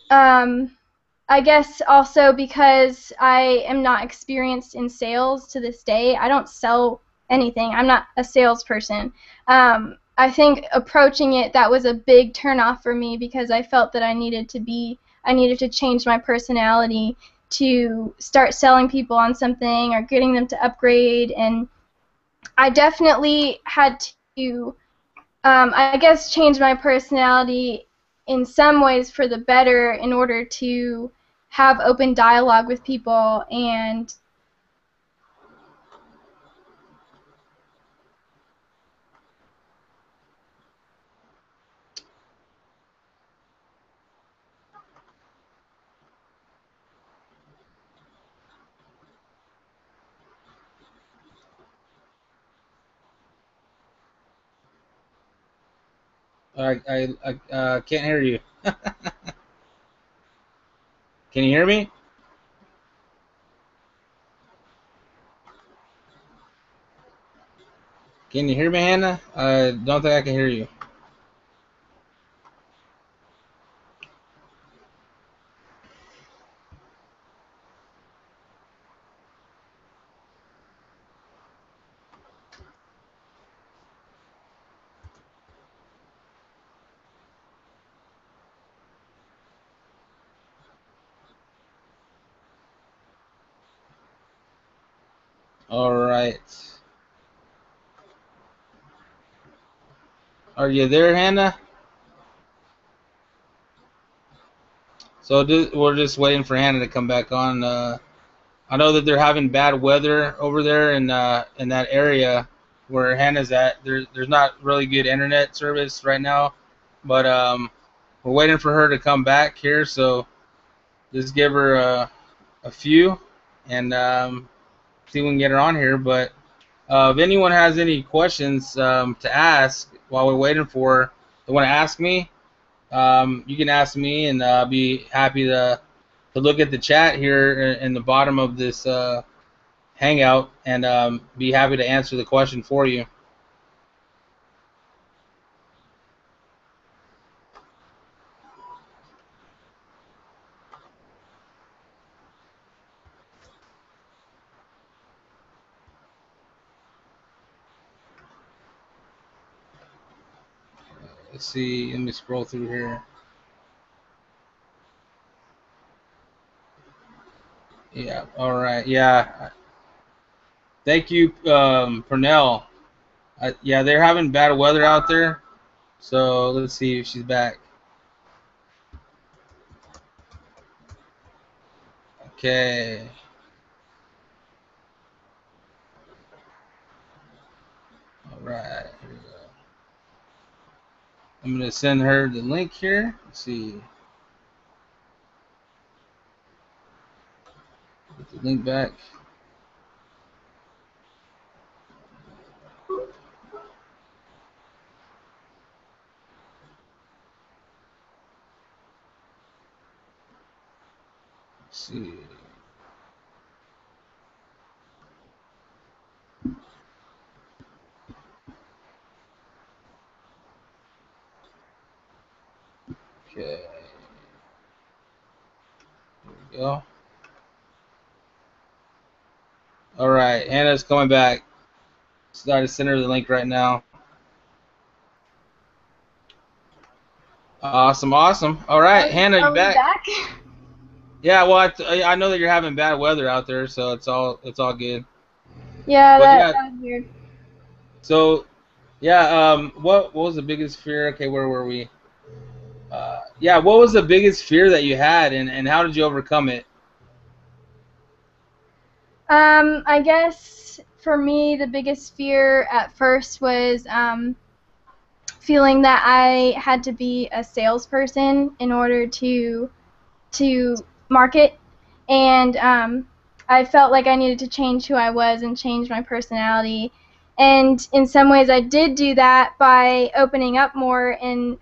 Speaker 2: I guess also because I am not experienced in sales to this day. I don't sell anything. I'm not a salesperson. I think approaching it, that was a big turnoff for me because I felt that I needed to change my personality to start selling people on something or getting them to upgrade, and I definitely had to I guess change my personality in some ways for the better in order to have open dialogue with people. And
Speaker 1: I can't hear you. Can you hear me? Can you hear me, Hannah? I don't think I can hear you. All right. Are you there, Hannah? So we're just waiting for Hannah to come back on. I know that they're having bad weather over there in that area where Hannah's at. There's not really good internet service right now, but we're waiting for her to come back here. So just give her a few and see if we can get her on here. But if anyone has any questions to ask while we're waiting for her, they want to ask me, you can ask me, and I'll be happy to look at the chat here in the bottom of this hangout and be happy to answer the question for you. Let's see. Let me scroll through here. Yeah. All right. Yeah. Thank you, Purnell. Yeah, they're having bad weather out there. So let's see if she's back. Okay. All right. Here we go. I'm gonna send her the link here. Let's see. Put the link back. Let's see. Okay. There we go. All right. Hannah's coming back. Start to send her the link right now. Awesome, awesome. All right, Hannah, you back? Yeah, well, I know that you're having bad weather out there, so it's all good.
Speaker 2: Yeah, that was weird.
Speaker 1: So, yeah, what was the biggest fear? Okay, where were we? Yeah, what was the biggest fear that you had, and how did you overcome it?
Speaker 2: I guess for me, the biggest fear at first was feeling that I had to be a salesperson in order to market, and I felt like I needed to change who I was and change my personality. And in some ways, I did do that by opening up more and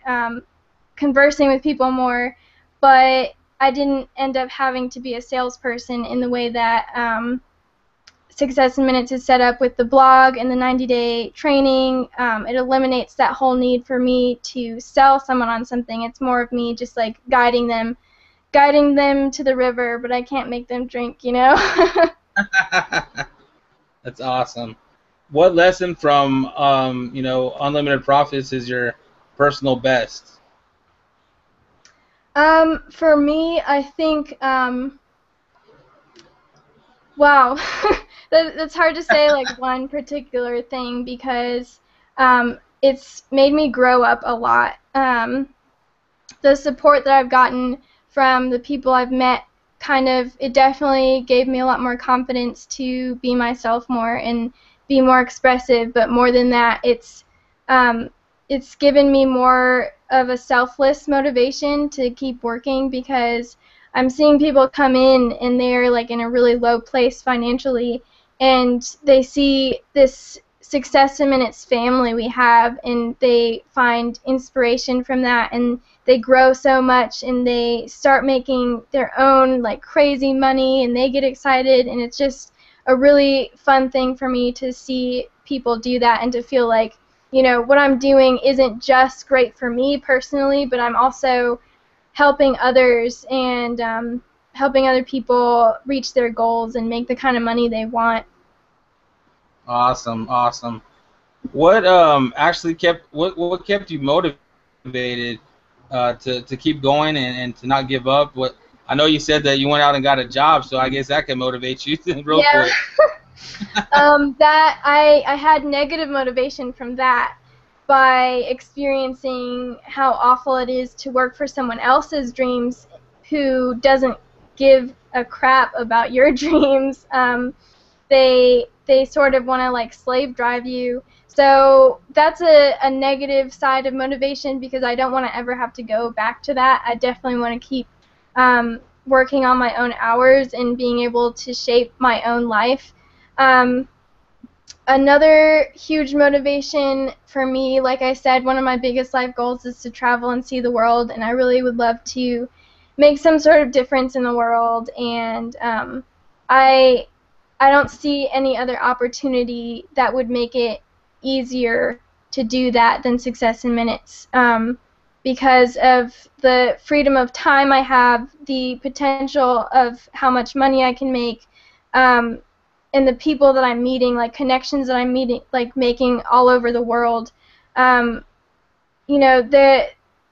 Speaker 2: conversing with people more, but I didn't end up having to be a salesperson in the way that Success in Minutes is set up with the blog and the 90-day training. It eliminates that whole need for me to sell someone on something. It's more of me just like guiding them to the river, but I can't make them drink, you know?
Speaker 1: That's awesome. What lesson from Unlimited Profits is your personal best?
Speaker 2: For me, I think wow, that's hard to say like one particular thing because it's made me grow up a lot. The support that I've gotten from the people I've met, it definitely gave me a lot more confidence to be myself more and be more expressive. But more than that, it's given me more of a selfless motivation to keep working, because I'm seeing people come in and they're like in a really low place financially, and they see this success in its family we have, and they find inspiration from that, and they grow so much, and they start making their own like crazy money, and they get excited, and it's just a really fun thing for me to see people do that, and to feel like, you know, what I'm doing isn't just great for me personally, but I'm also helping others, and helping other people reach their goals and make the kind of money they want.
Speaker 1: Awesome, awesome. What actually kept what kept you motivated to keep going and to not give up? What I know you said that you went out and got a job, so I guess that can motivate you real
Speaker 2: Yeah.
Speaker 1: quick.
Speaker 2: That I had negative motivation from that, by experiencing how awful it is to work for someone else's dreams who doesn't give a crap about your dreams. They sort of want to like slave drive you. So that's a negative side of motivation, because I don't want to ever have to go back to that. I definitely want to keep working on my own hours and being able to shape my own life. Um, Another huge motivation for me, like I said, one of my biggest life goals is to travel and see the world, and I really would love to make some sort of difference in the world, and I I don't see any other opportunity that would make it easier to do that than Success in Minutes, because of the freedom of time I have, the potential of how much money I can make, um, and the people that I'm meeting, like connections that I'm meeting, like making all over the world. Um, you know,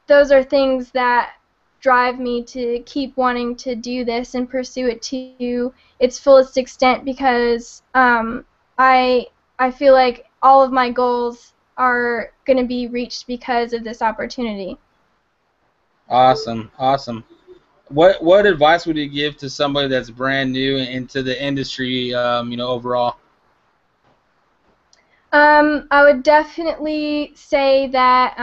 Speaker 2: those are things that drive me to keep wanting to do this and pursue it to its fullest extent, because I I feel like all of my goals are going to be reached because of this opportunity.
Speaker 1: Awesome, awesome. What advice would you give to somebody that's brand new into the industry, overall?
Speaker 2: I would definitely say that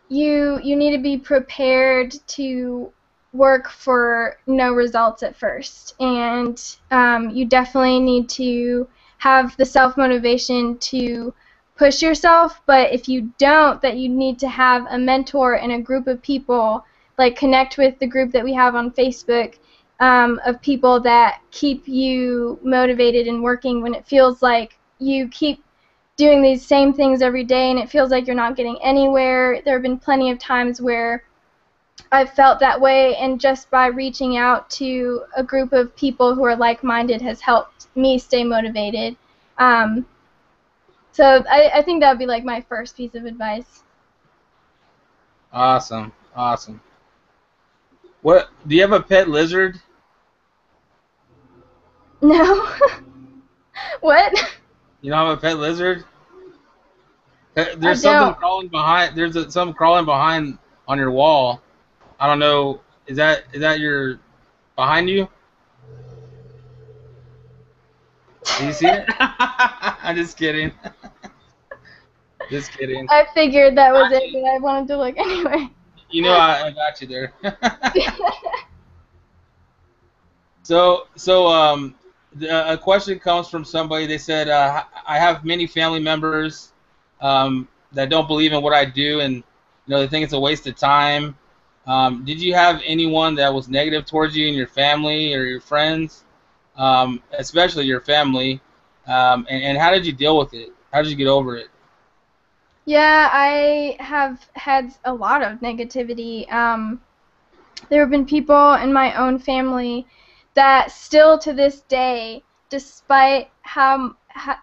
Speaker 2: you need to be prepared to work for no results at first, and you definitely need to have the self-motivation to push yourself. But if you don't, that you need to have a mentor and a group of people, like connect with the group that we have on Facebook, of people that keep you motivated and working when it feels like you keep doing these same things every day and it feels like you're not getting anywhere. There have been plenty of times where I've felt that way, and just by reaching out to a group of people who are like-minded has helped me stay motivated. Um, so I think that would be like my first piece of advice.
Speaker 1: Awesome, awesome. What do you have a pet lizard?
Speaker 2: No. What?
Speaker 1: You don't have a pet lizard?
Speaker 2: I
Speaker 1: There's something
Speaker 2: don't.
Speaker 1: crawling behind. Something crawling behind on your wall. I don't know. Is that your behind you? Do you see it? I'm just kidding. Just kidding.
Speaker 2: I figured that was
Speaker 1: Got
Speaker 2: it,
Speaker 1: you.
Speaker 2: but I wanted to look anyway.
Speaker 1: You know I got you there. A question comes from somebody. They said, I have many family members that don't believe in what I do, and they think it's a waste of time. Did you have anyone that was negative towards you in your family or your friends, especially your family? And how did you deal with it? How did you get over it?
Speaker 2: Yeah, I have had a lot of negativity. There have been people in my own family that still to this day, despite how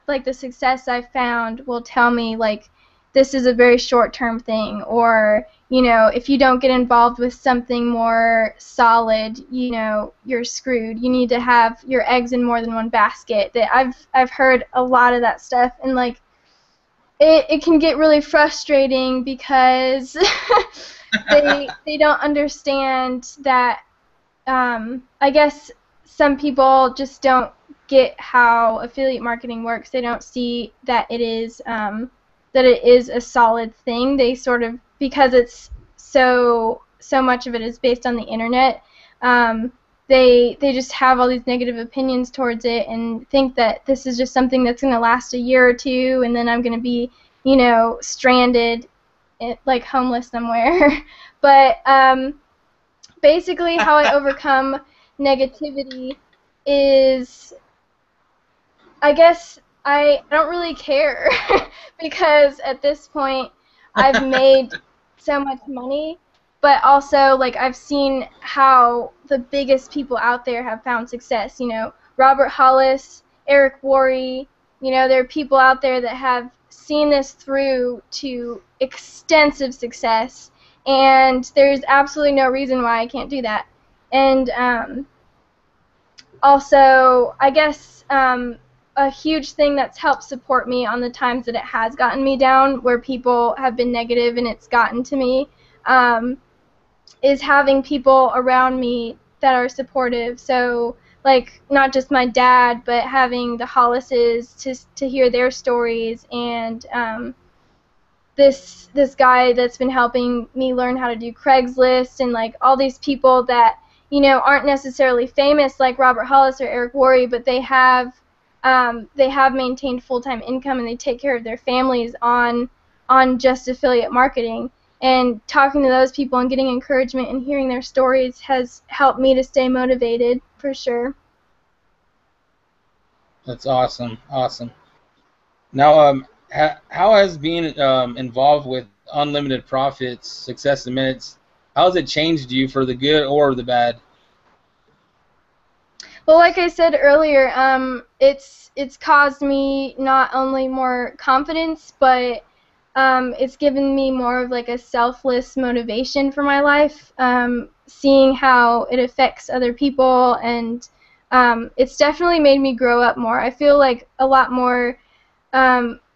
Speaker 2: like the success I've found, will tell me like this is a very short-term thing, or if you don't get involved with something more solid, you're screwed. You need to have your eggs in more than one basket. That I've heard a lot of that stuff, and like it can get really frustrating because they don't understand that. I guess some people just don't get how affiliate marketing works. They don't see that it is a solid thing. They sort of, because it's so much of it is based on the internet. They just have all these negative opinions towards it and think that this is just something that's going to last a year or two, and then I'm going to be, stranded, like homeless somewhere. But basically, how I overcome negativity is, I guess I don't really care because at this point I've made so much money, but also like I've seen how the biggest people out there have found success. Robert Hollis, Eric Worre. There are people out there that have seen this through to extensive success, and there's absolutely no reason why I can't do that. And also, I guess a huge thing that's helped support me on the times that it has gotten me down, where people have been negative and it's gotten to me, is having people around me that are supportive. So, like, not just my dad, but having the Hollises to hear their stories, and this guy that's been helping me learn how to do Craigslist, and like all these people that aren't necessarily famous like Robert Hollis or Eric Worre, but they have maintained full-time income and they take care of their families on just affiliate marketing. And talking to those people and getting encouragement and hearing their stories has helped me to stay motivated, for sure.
Speaker 1: That's awesome. Awesome. Now, how has being involved with Unlimited Profits, Success in Minutes, how has it changed you for the good or the bad?
Speaker 2: Well, like I said earlier, it's caused me not only more confidence, but it's given me more of like a selfless motivation for my life, seeing how it affects other people, and it's definitely made me grow up more. I feel like a lot more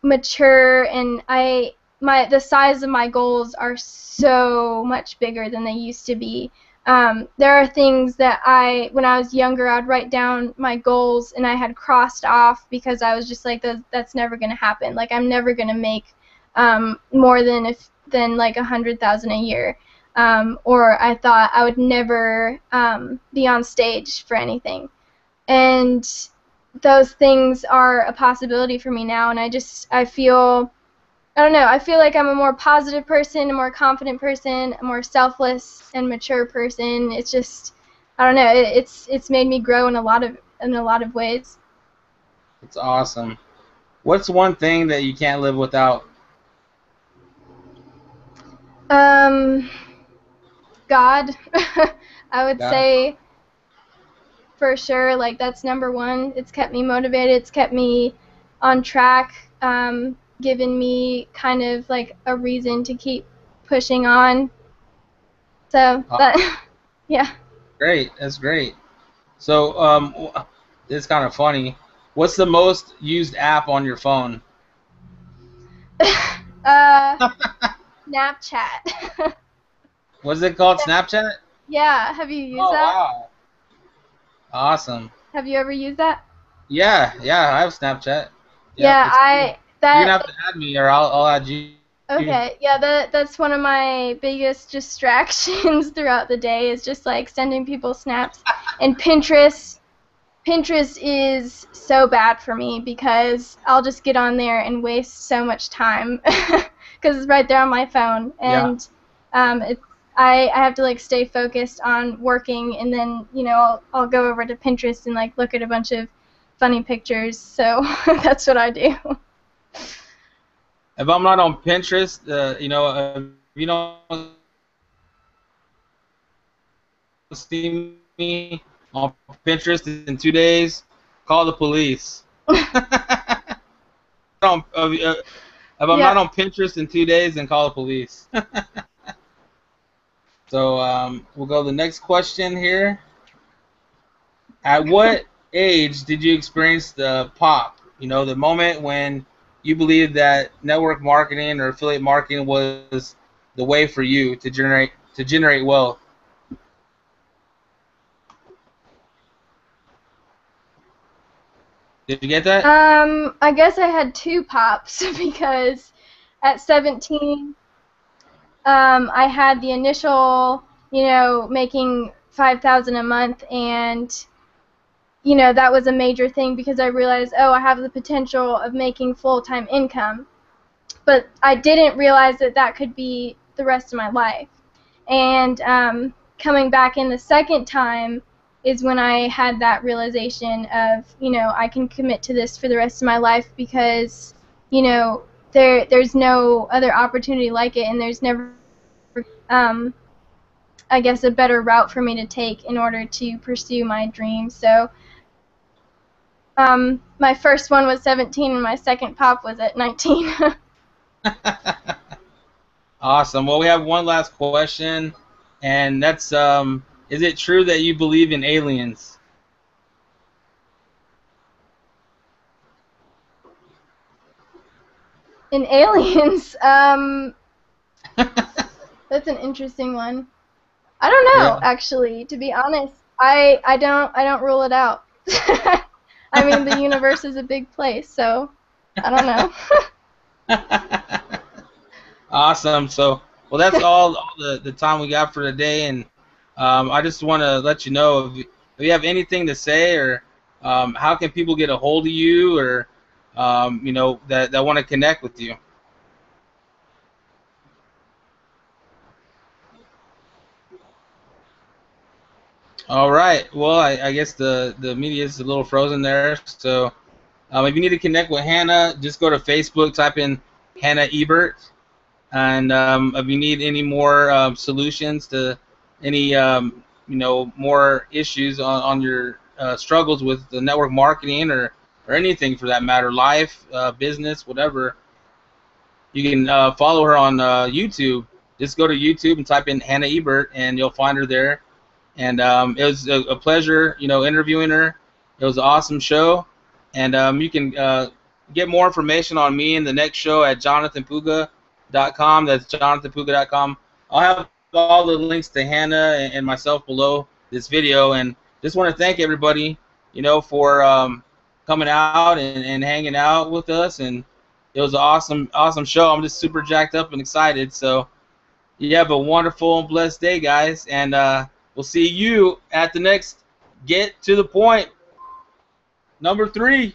Speaker 2: mature, and the size of my goals are so much bigger than they used to be. There are things that when I was younger, I'd write down my goals and I had crossed off because I was just like, that's never going to happen. Like, I'm never going to make more than like 100,000 a year. Or I thought I would never be on stage for anything. And those things are a possibility for me now, and I feel like I'm a more positive person, a more confident person, a more selfless and mature person. It's just, I don't know, it's made me grow in a lot of ways.
Speaker 1: It's awesome. What's one thing that you can't live without?
Speaker 2: God. I would
Speaker 1: God?
Speaker 2: say for sure, like, that's number one. It's kept me motivated. It's kept me on track, given me kind of like a reason to keep pushing on. So that, yeah.
Speaker 1: Great. That's great. So, it's kind of funny. What's the most used app on your phone?
Speaker 2: Snapchat.
Speaker 1: What's it called? Snapchat?
Speaker 2: Yeah, have you used
Speaker 1: Oh,
Speaker 2: that?
Speaker 1: wow. Awesome.
Speaker 2: Have you ever used that?
Speaker 1: Yeah, I have Snapchat. Yep,
Speaker 2: Yeah,
Speaker 1: it's cool. You're gonna
Speaker 2: that
Speaker 1: have to add me, or I'll add you.
Speaker 2: okay. Yeah, that's one of my biggest distractions throughout the day, is just like sending people snaps. And Pinterest is so bad for me because I'll just get on there and waste so much time because it's right there on my phone, and I have to like stay focused on working, and then I'll go over to Pinterest and like look at a bunch of funny pictures. So that's what I do.
Speaker 1: If I'm not on Pinterest, if you don't see me on Pinterest in 2 days, call the police. If I'm not on Pinterest in 2 days, then call the police. So we'll go to the next question here. At what age did you experience the pop? The moment when you believe that network marketing or affiliate marketing was the way for you to generate wealth? Did you get that?
Speaker 2: I guess I had two pops because at 17, I had the initial, making 5,000 a month, and that was a major thing because I realized, oh, I have the potential of making full-time income. But I didn't realize that that could be the rest of my life. And coming back in the second time is when I had that realization of, I can commit to this for the rest of my life because, there's no other opportunity like it, and there's never, um, I guess, a better route for me to take in order to pursue my dreams. So my first one was 17, and my second pop was at 19.
Speaker 1: Awesome. Well, we have one last question, and that's is it true that you believe in aliens?
Speaker 2: In aliens, that's an interesting one. I don't know,
Speaker 1: Yeah.
Speaker 2: actually, to be honest. I don't rule it out. I mean, the universe is a big place, so I don't know.
Speaker 1: Awesome. So, well, that's all the time we got for today, and I just want to let you know if you have anything to say, or how can people get a hold of you, or that want to connect with you. All right. Well, I guess the media is a little frozen there. So if you need to connect with Hannah, just go to Facebook, type in Hannah Ebert, and if you need any more solutions to any more issues on your struggles with the network marketing or anything for that matter, life, business, whatever, you can follow her on YouTube. Just go to YouTube and type in Hannah Ebert, and you'll find her there. And it was a pleasure, interviewing her. It was an awesome show, and you can get more information on me in the next show at jonathanpuga.com. That's jonathanpuga.com. I'll have all the links to Hannah and myself below this video, and just want to thank everybody, for coming out and hanging out with us, and it was an awesome show. I'm just super jacked up and excited. So you have a wonderful and blessed day, guys, and we'll see you at the next Get to the Point #3.